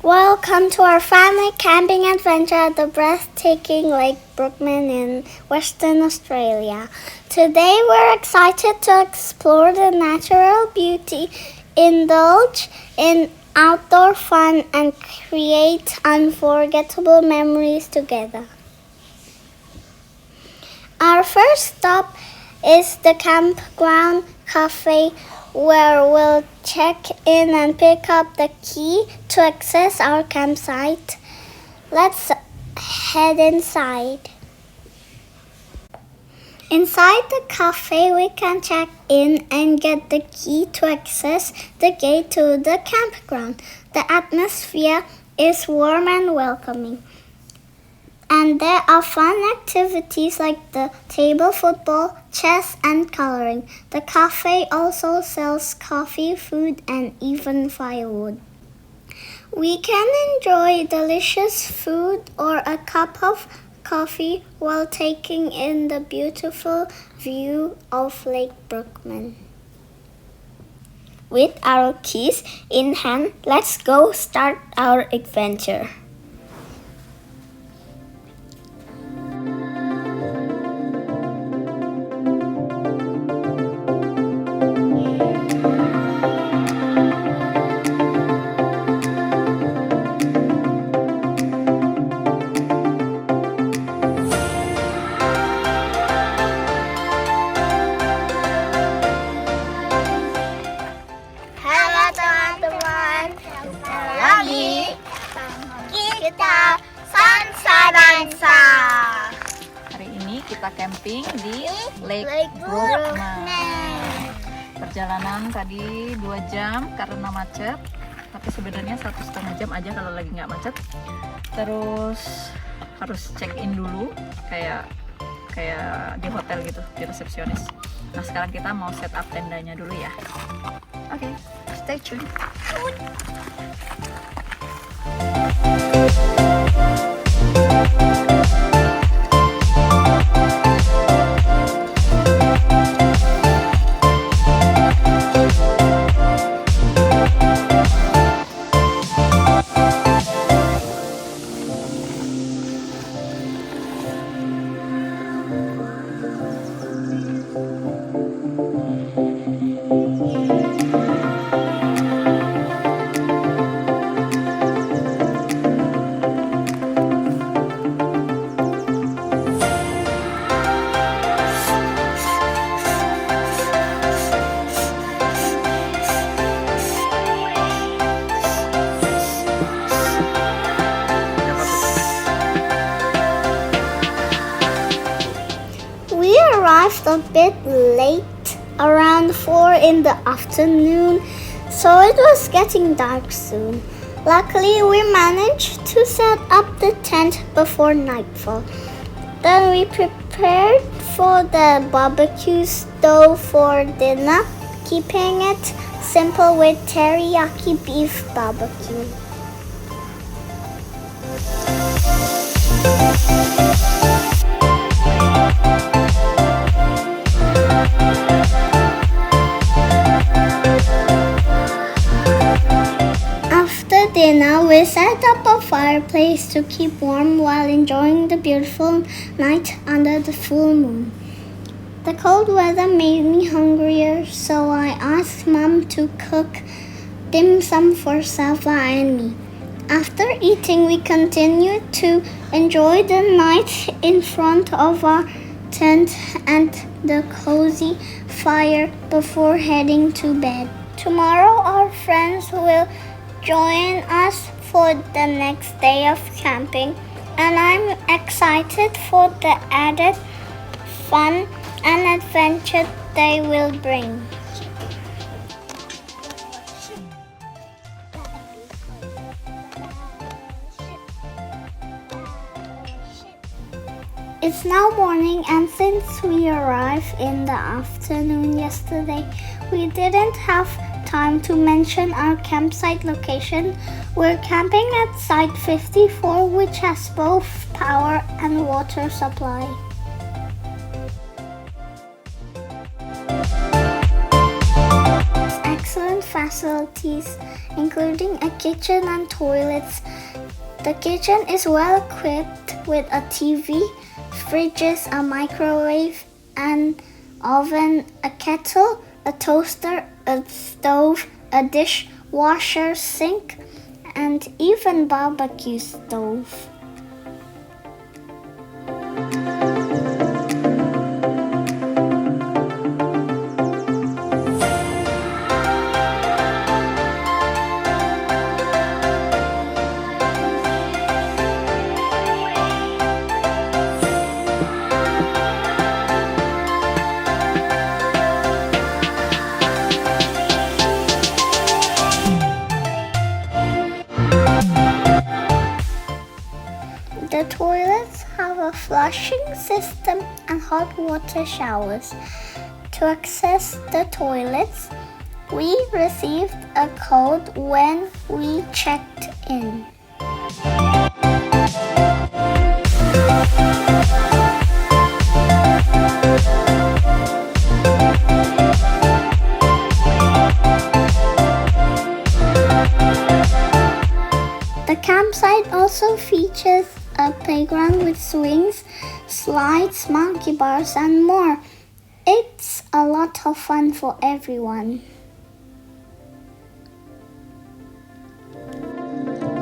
Welcome to our family camping adventure at the breathtaking Lake Brookman in Western Australia. Today we're excited to explore the natural beauty, indulge in outdoor fun, and create unforgettable memories together. Our first stop is the campground cafe, where we'll check in and pick up the key to access our campsite. Let's head inside. Inside the cafe, we can check in and get the key to access the gate to the campground. The atmosphere is warm and welcoming, and there are fun activities like the table football, chess, and coloring. The cafe also sells coffee, food, and even firewood. We can enjoy delicious food or a cup of coffee while taking in the beautiful view of Lake Brookman. With our keys in hand, let's go start our adventure. Kita Sansa. Hari ini kita camping di Lake Brookman. Perjalanan tadi 2 jam karena macet, tapi sebenarnya 1,5 jam aja kalau lagi nggak macet. Terus harus check in dulu kayak di hotel gitu, di resepsionis. Nah sekarang kita mau set up tendanya dulu ya. Oke, stay tune. We arrived a bit late, around 4 in the afternoon, so it was getting dark soon. Luckily, we managed to set up the tent before nightfall. Then we prepared for the barbecue stove for dinner, keeping it simple with teriyaki beef barbecue. After dinner, we set up a fireplace to keep warm while enjoying the beautiful night under the full moon. The cold weather made me hungrier, so I asked Mom to cook dim sum for Safa and me. After eating, we continued to enjoy the night in front of our tent and the cozy fire before heading to bed. Tomorrow, our friends will join us for the next day of camping, and I'm excited for the added fun and adventure they will bring. It's now morning, and since we arrived in the afternoon yesterday, we didn't have time to mention our campsite location. We're camping at Site 54, which has both power and water supply. Excellent facilities including a kitchen and toilets. The kitchen is well equipped with a TV, fridges, a microwave, an oven, a kettle, a toaster, a stove, a dishwasher, sink, and even barbecue stove. The toilets have a flushing system and hot water showers. To access the toilets, we received a code when we checked in. The campsite also features a playground with swings, slides, monkey bars, and more. It's a lot of fun for everyone.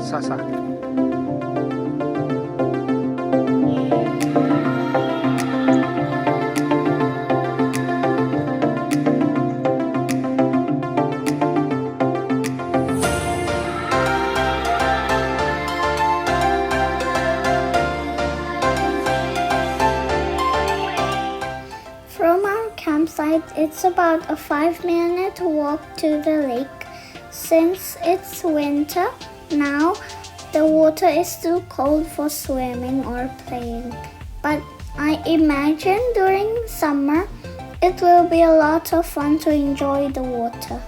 Sasa. From our campsite, it's about a 5-minute walk to the lake. Since it's winter now, the water is too cold for swimming or playing. But I imagine during summer, it will be a lot of fun to enjoy the water.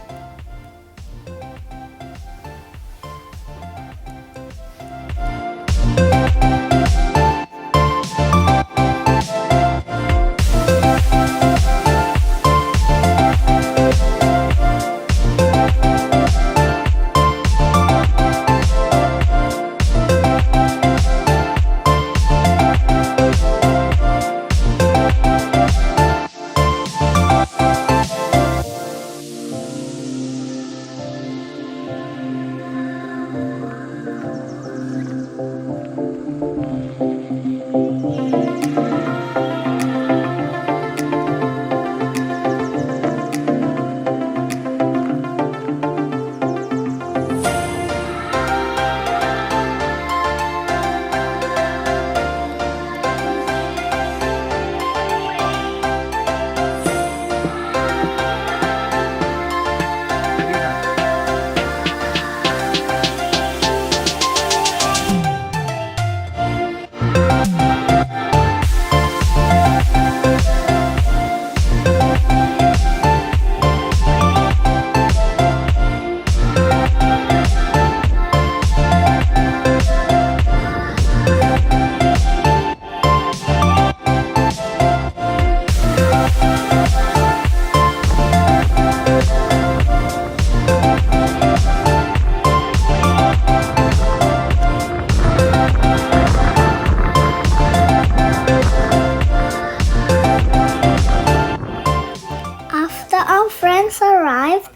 Arrived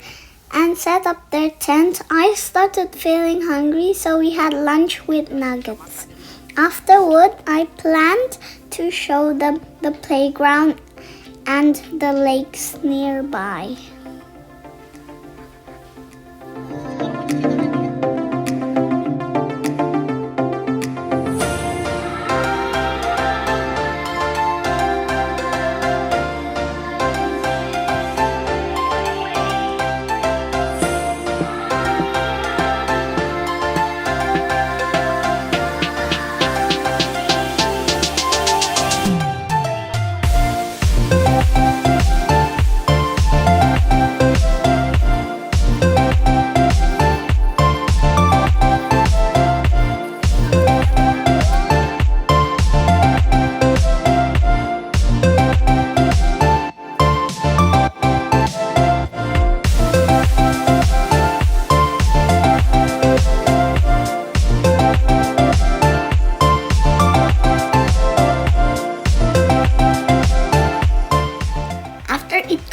and set up their tent, I started feeling hungry, so we had lunch with nuggets. Afterward, I planned to show them the playground and the lakes nearby.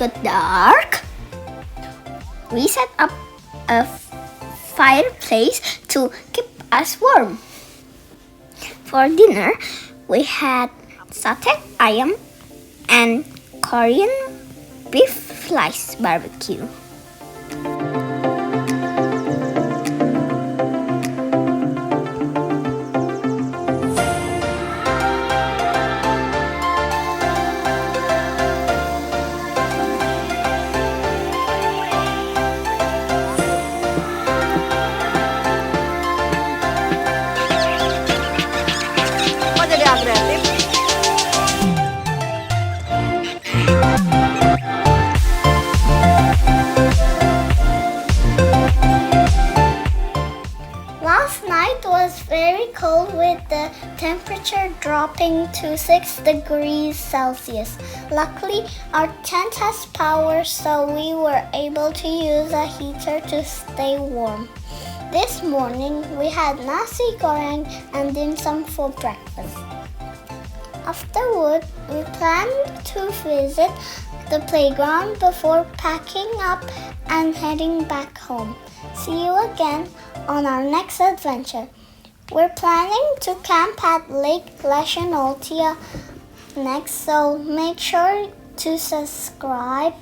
got dark, we set up a fireplace to keep us warm. For dinner, we had satay ayam and Korean beef slice barbecue. Kok jadi agresif? Last night was very cold with the temperature dropping to 6 degrees Celsius. Luckily, our tent has power, so we were able to use a heater to stay warm. This morning, we had nasi goreng and dim sum for breakfast. Afterward, we planned to visit the playground before packing up and heading back home. See you again on our next adventure. We're planning to camp at Lake Leshanoltia next, so make sure to subscribe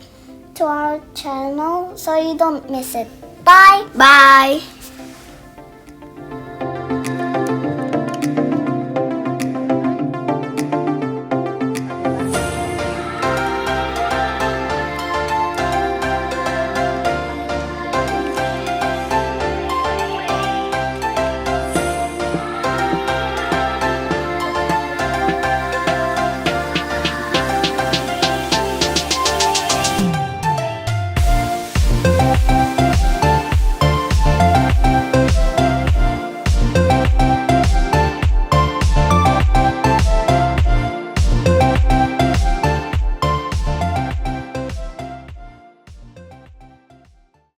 to our channel so you don't miss it. Bye! Bye!